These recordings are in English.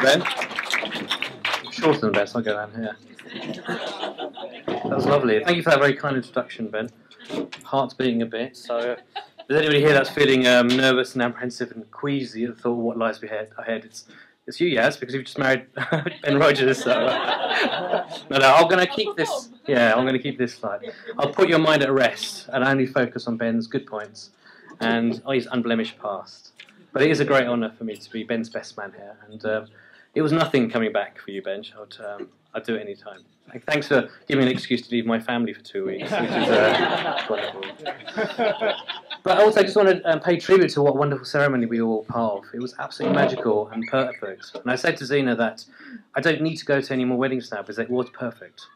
Ben? Shorter than best, I'll go down here. That was lovely. Thank you for that very kind introduction, Ben. Heart's beating a bit, so if there's anybody here that's feeling nervous and apprehensive and queasy and thought what lies ahead, it's you, Yazz, because you've just married Ben Rogers, so... No, I'm going to keep this... Yeah, I'm going to keep this slide. I'll put your mind at rest and only focus on Ben's good points and his unblemished past. But it is a great honour for me to be Ben's best man here, and it was nothing coming back for you, Ben. I'd do it any time. Thanks for giving me an excuse to leave my family for 2 weeks, which is wonderful. But also, I just want to pay tribute to what wonderful ceremony we were all part of. It was absolutely magical and perfect. And I said to Zena that I don't need to go to any more weddings now because it was perfect.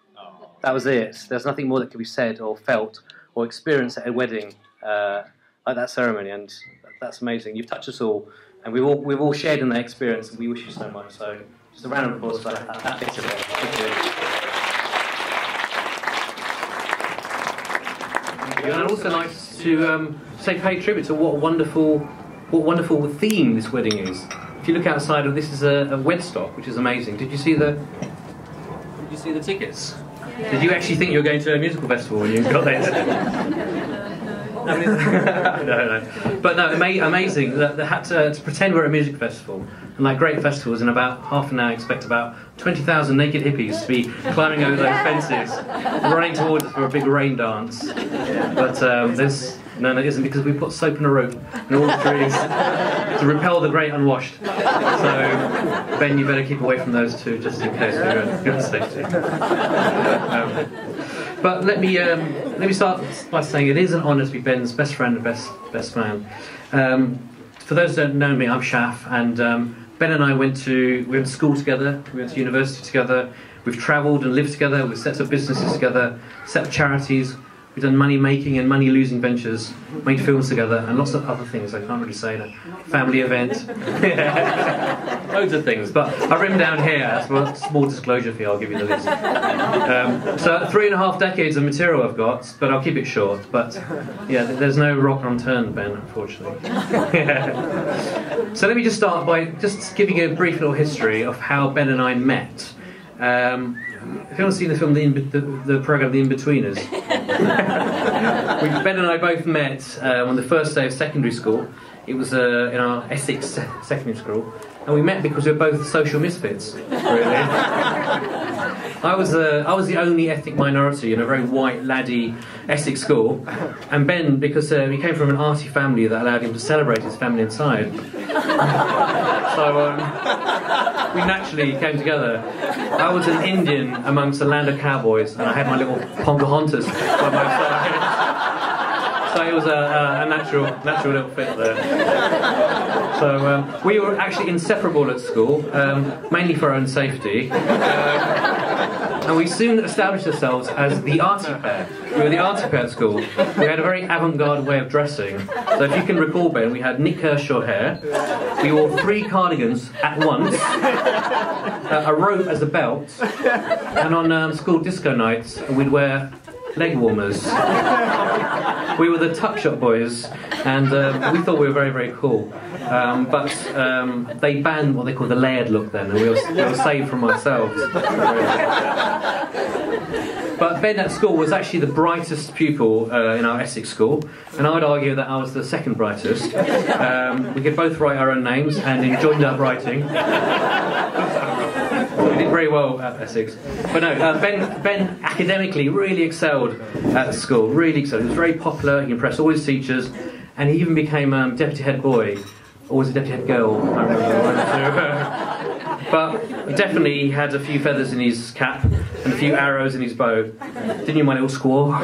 That was it. There's nothing more that could be said or felt or experienced at a wedding like that ceremony, and that's amazing. You've touched us all, and we've all shared in that experience, and we wish you so much. So, just a round of applause for that bit of it. Thank you. And I'd also like to pay tribute to what wonderful theme this wedding is. If you look outside, this is a Wedstock, which is amazing. Did you see the tickets? Yeah. Did you actually think you were going to a musical festival when you got there? No. But no, amazing. They had to pretend we're at a music festival. And like great festivals, in about half an hour, expect about 20,000 naked hippies to be climbing over those fences, running towards us for a big rain dance. But no, it isn't, because we put soap and a rope in all the trees to repel the great unwashed. So, Ben, you better keep away from those two, just in case we're in good safety. But let me start by saying it is an honour to be Ben's best friend and best man. For those who don't know me, I'm Shaff, and Ben and I we went to school together, we went to university together, we've travelled and lived together, we've set up businesses together, set up charities, we've done money-making and money-losing ventures, made films together, and lots of other things I can't really say in a family event. Loads of things, but I've written down here, as a small disclosure fee, I'll give you the list. So 3.5 decades of material I've got, but I'll keep it short. But yeah, there's no rock on turn, Ben, unfortunately. So let me just start by just giving you a brief little history of how Ben and I met. If you haven't seen the film, the programme The In-Betweeners, Ben and I both met on the first day of secondary school. It was in our Essex secondary school, and we met because we were both social misfits, really. I was the only ethnic minority in a very white laddie Essex school, and Ben, because he came from an arty family that allowed him to celebrate his feminine side. So we naturally came together. I was an Indian amongst a land of cowboys, and I had my little Pocahontas by my side. So it was a natural little fit there. So we were actually inseparable at school, mainly for our own safety. And we soon established ourselves as the arty pair. We were the arty pair at school. We had a very avant-garde way of dressing. So if you can recall, Ben, we had Nick Kershaw hair. We wore 3 cardigans at once, a rope as a belt, and on school disco nights we'd wear leg warmers. We were the Tuck Shop boys, and we thought we were very, very cool. But they banned what they call the layered look then, and we were saved from ourselves. But Ben at school was actually the brightest pupil in our Essex school, and I would argue that I was the second brightest. We could both write our own names, and in joined-up writing. We did very well at Essex. But no, Ben academically really excelled at school, really excelled. He was very popular, he impressed all his teachers, and he even became deputy head boy, or was it deputy head girl? I can't remember. But definitely he had a few feathers in his cap and a few arrows in his bow. Didn't you, my little squaw?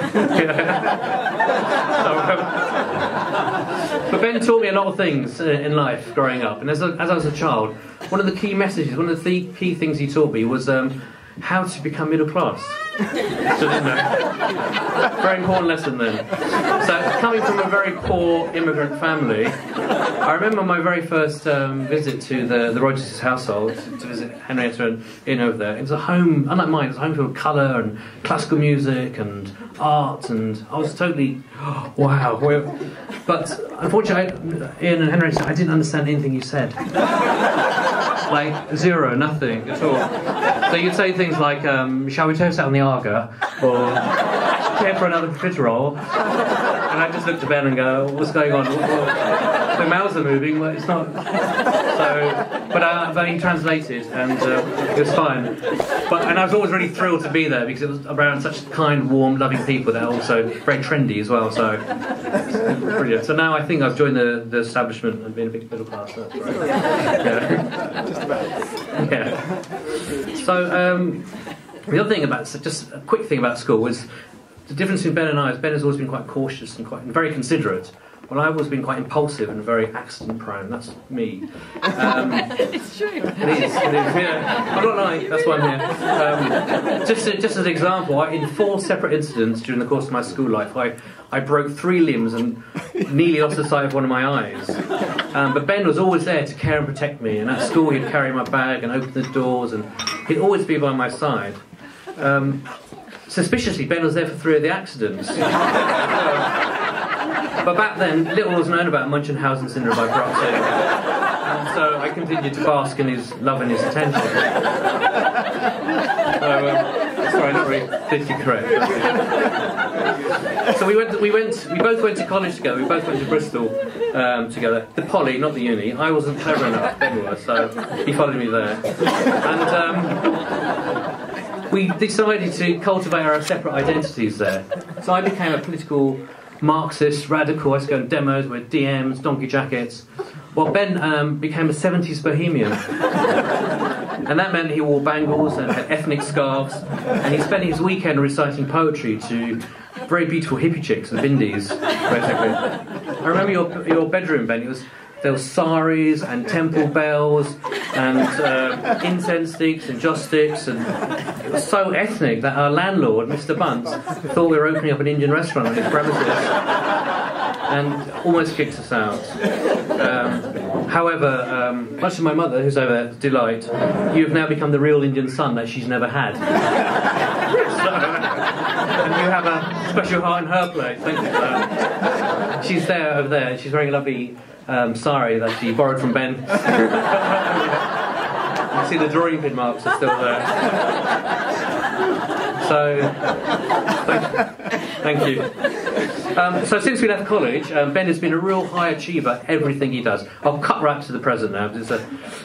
But Ben taught me a lot of things in life growing up, and as I was a child, one of the key messages, one of the key things he taught me was how to become middle class. So, very important lesson then. So, coming from a very poor immigrant family, I remember my very first visit to the Rogers' household to visit Henrietta and Ian over there. It was a home, unlike mine, it was a home full of colour and classical music and art, and I was totally, wow. But unfortunately, Ian and Henrietta, I didn't understand anything you said. Like, zero, nothing at all. So you'd say things like, shall we toast out on the Arga? Or, care for another profiterole? And I just looked at Ben and go, what's going on? The mouths are moving, but it's not. So, but he translated, and it was fine. And I was always really thrilled to be there because it was around such kind, warm, loving people that are also very trendy as well. So, brilliant. So now I think I've joined the establishment and been a bit middle class. That's right. Yeah. Just about. Yeah. So the other thing about, just a quick thing about school was the difference between Ben and I is Ben has always been quite cautious and very considerate. Well, I've always been quite impulsive and very accident-prone. That's me. It's true. It is. Yeah. I'm not lying. That's why I'm here. Just as an example, in 4 separate incidents during the course of my school life, I broke 3 limbs and nearly lost the sight of one of my eyes. But Ben was always there to care and protect me. And at school, he'd carry my bag and open the doors, and he'd always be by my side. Suspiciously, Ben was there for 3 of the accidents. But back then, little was known about Munchausen syndrome by proxy, and so I continued to bask in his love and his attention. Sorry, not really politically correct. So we both went to college together. We both went to Bristol together. The poly, not the uni. I wasn't clever enough, Ben was, so he followed me there. And we decided to cultivate our separate identities there. So I became a political Marxist, radical. I used to go on demos with DMs, donkey jackets. Well, Ben became a 70s bohemian. And that meant he wore bangles and had ethnic scarves. And he spent his weekend reciting poetry to very beautiful hippie chicks and bindis, basically. I remember your bedroom, Ben. There were saris and temple bells and incense sticks and joss sticks, and it was so ethnic that our landlord, Mr. Bunce, thought we were opening up an Indian restaurant on his premises and almost kicked us out. However, much to my mother, who's over there, delight, you have now become the real Indian son that she's never had. And you have a special heart in her place. Thank you for that. She's there over there. She's wearing a lovely sari that she borrowed from Ben. You see the drawing pin marks are still there. So, thank you. So since we left college, Ben has been a real high achiever at everything he does. I'll cut right to the present now.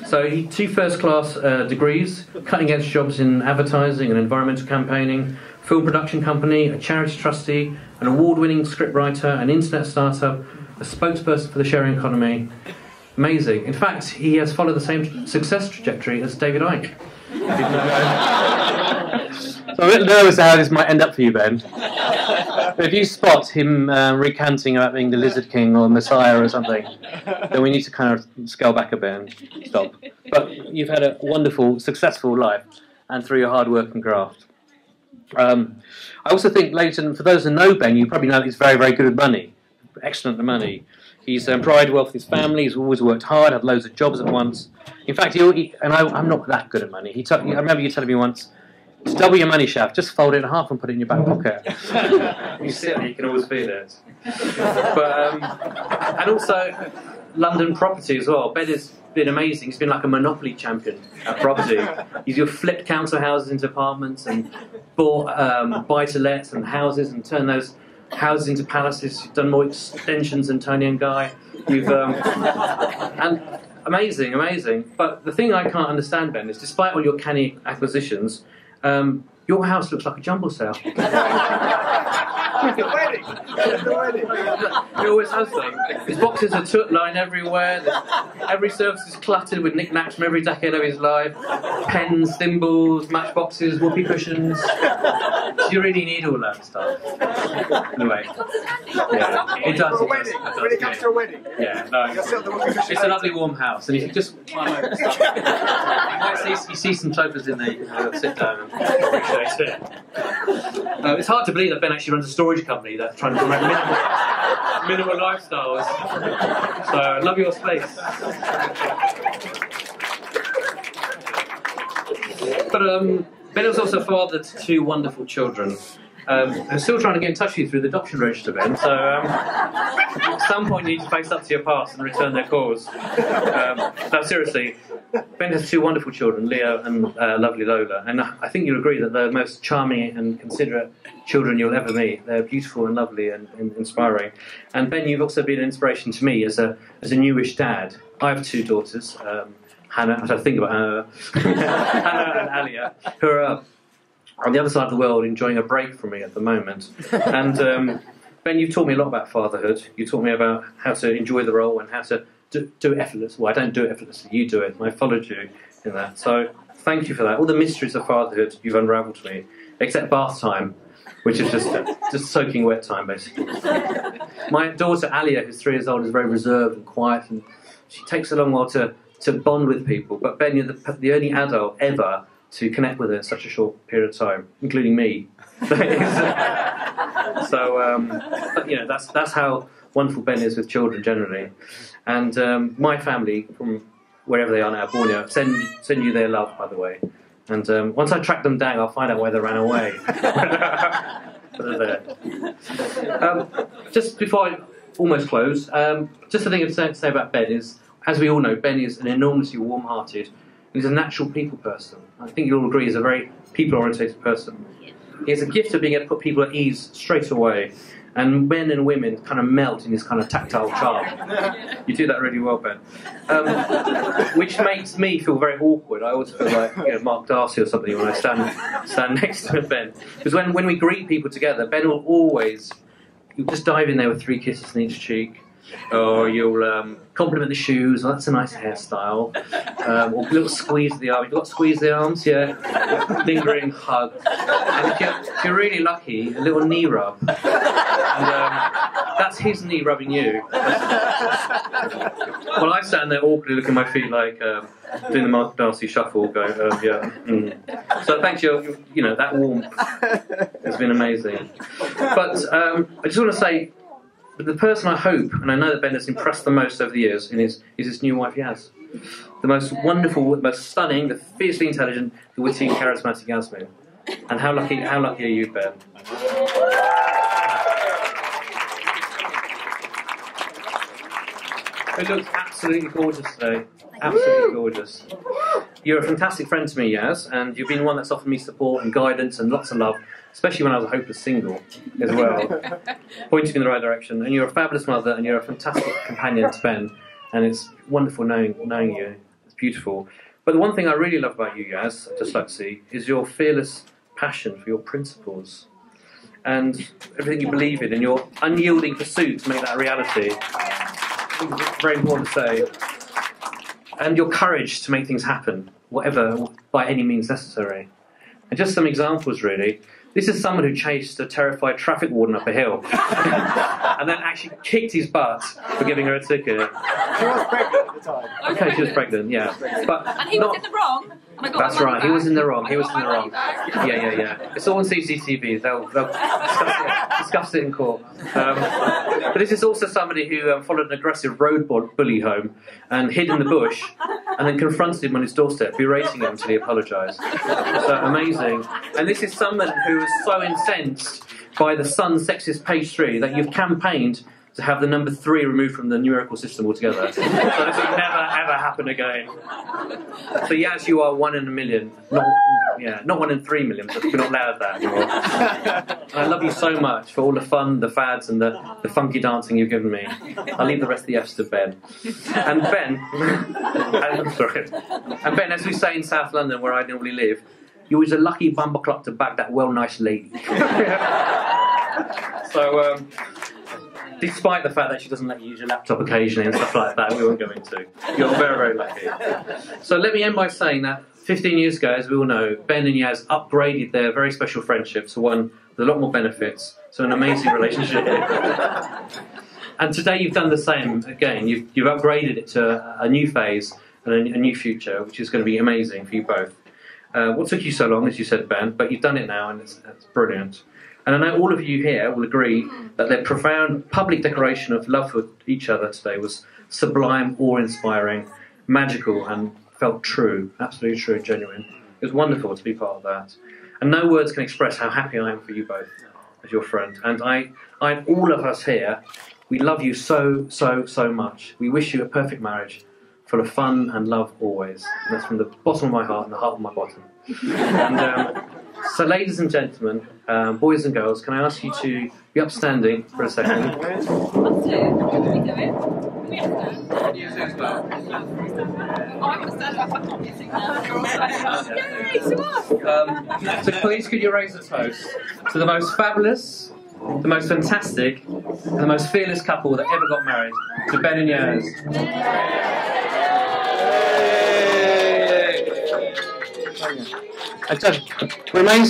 So he 2 first-class degrees, cutting-edge jobs in advertising and environmental campaigning, film production company, a charity trustee, an award-winning scriptwriter, an internet startup, a spokesperson for the sharing economy. Amazing. In fact, he has followed the same success trajectory as David Icke. So I'm a bit nervous how this might end up for you, Ben. But if you spot him recanting about being the Lizard King or Messiah or something, then we need to kind of scale back a bit and stop. But you've had a wonderful, successful life, and through your hard work and graft. I also think, ladies and for those who know Ben, you probably know that he's very, very good at money. Excellent at money. He's provided well for his family. He's always worked hard, had loads of jobs at once. In fact, I'm not that good at money. I remember you telling me once, to double your money, Shaff, just fold it in half and put it in your back pocket. You see it, you can always feel it. But and also London property as well. Ben has been amazing. He's been like a monopoly champion at property. He's flipped council houses into apartments and bought buy-to-lets and houses and turned those houses into palaces. You've done more extensions than Tony and Guy. You've and amazing. But the thing I can't understand, Ben, is despite all your canny acquisitions, your house looks like a jumble sale. It always has done. His boxes are toot line everywhere. Every surface is cluttered with knickknacks from every decade of his life. Pens, thimbles, matchboxes, whoopee cushions. Do you really need all that stuff? Anyway, yeah, it does. When it comes to a wedding, yeah, no, it's a lovely warm house, and you just you see some sofas in there. You can sit down and appreciate it. It's hard to believe that Ben actually runs a storage company that's trying to promote minimal lifestyles. So, I love your space. But Ben was also father to 2 wonderful children. I'm still trying to get in touch with you through the adoption register, Ben, so at some point you need to face up to your past and return their calls. No, seriously, Ben has two wonderful children, Leo and lovely Lola, and I think you'll agree that they're the most charming and considerate children you'll ever meet. They're beautiful and lovely and inspiring. And Ben, you've also been an inspiration to me as a newish dad. I have two daughters, Hannah, I think about Hannah, Hannah and Alia, who are on the other side of the world enjoying a break from me at the moment. And Ben, you've taught me a lot about fatherhood. You taught me about how to enjoy the role and how to do it effortlessly. Well, I don't do it effortlessly, you do it, and I followed you in that. So thank you for that. All the mysteries of fatherhood you've unravelled to me, except bath time, which is just soaking wet time, basically. My daughter Alia, who's 3 years old, is very reserved and quiet, and she takes a long while to bond with people. But Ben, you're the only adult ever to connect with her in such a short period of time, including me. But, you know, that's how wonderful Ben is with children generally. And my family, from wherever they are now, Borneo, send you their love, by the way. And once I track them down, I'll find out where they ran away. But they're there. Just before I almost close, just the thing to say about Ben is, as we all know, Ben is an enormously warm-hearted, he's a natural people person. I think you'll all agree he's a very people-orientated person. He has a gift of being able to put people at ease straight away. And men and women kind of melt in this kind of tactile charm. You do that really well, Ben. Which makes me feel very awkward. I always feel like Mark Darcy or something when I stand next to Ben. Because when we greet people together, Ben will always just dive in there with 3 kisses on each cheek. Or you'll compliment the shoes, oh, that's a nice hairstyle. Or a little squeeze of the arm. You've got to squeeze the arms, yeah. Lingering hug. And if you're really lucky, a little knee rub. And that's his knee rubbing you. Well, I stand there awkwardly looking at my feet like doing the Mark Darcy shuffle, going, yeah. So thanks, you know, that warmth has been amazing. But I just want to say, but the person I hope, and I know that Ben has impressed the most over the years, is his new wife, Yazz. The most wonderful, the most stunning, the fiercely intelligent, the witty and charismatic Yasmin. And how lucky are you, Ben? She looks absolutely gorgeous today. Absolutely gorgeous. You're a fantastic friend to me, Yazz, and you've been one that's offered me support and guidance and lots of love, especially when I was a hopeless single as well, pointing me in the right direction. And you're a fabulous mother, and you're a fantastic companion to Ben, and it's wonderful knowing you. It's beautiful. But the one thing I really love about you, Yazz, I'd just like to see, is your fearless passion for your principles and everything you believe in, and your unyielding pursuit to make that a reality. I think it's very important to say. And your courage to make things happen, whatever, by any means necessary. And just some examples, really. This is someone who chased a terrified traffic warden up a hill and then actually kicked his butt for giving her a ticket. She was pregnant at the time. Okay, she was pregnant, yeah. But And he was in the wrong. And I got that's my money right, he back. was in the wrong. He I was got in the my wrong. money back. Yeah. It's all on CCTV. They'll discuss it in court. But this is also somebody who followed an aggressive road bully home and hid in the bush and then confronted him on his doorstep, berating him until he apologised. So amazing. And this is someone who was so incensed by the Sun's sexist page 3 that you've campaigned to have the number 3 removed from the numerical system altogether. So this will never ever happen again. So yes, you are 1 in a million. Not 1 in 3 million, but we're not allowed that anymore. And I love you so much for all the fun, the fads, and the funky dancing you've given me. I'll leave the rest of the F's to Ben. And Ben, I'm sorry. And Ben, as we say in South London, where I normally live, you was a lucky bumbleclop to bag that well-nice lady. So, despite the fact that she doesn't let you use your laptop occasionally and stuff like that, we weren't going to. You're very, very lucky. So let me end by saying that 15 years ago, as we all know, Ben and Yazz upgraded their very special friendship to one with a lot more benefits, so an amazing relationship. And today you've done the same again. You've upgraded it to a new phase and a new future, which is going to be amazing for you both. What took you so long, as you said, Ben, but you've done it now, and it's brilliant. And I know all of you here will agree that their profound public declaration of love for each other today was sublime, awe-inspiring, magical, and felt true, absolutely true and genuine. It was wonderful to be part of that. And no words can express how happy I am for you both as your friend. And all of us here, we love you so, so, so much. We wish you a perfect marriage, full of fun and love always. And that's from the bottom of my heart and the heart of my bottom. And, so, ladies and gentlemen, boys and girls, can I ask you to be upstanding for a second? Let's do it. Can we do it? Can we stand? Oh, I'm going to stand up. I can't be sitting down. Yay, so So please could you raise a toast to the most fabulous, the most fantastic, and the most fearless couple that ever got married, to Ben and Yazz. Remain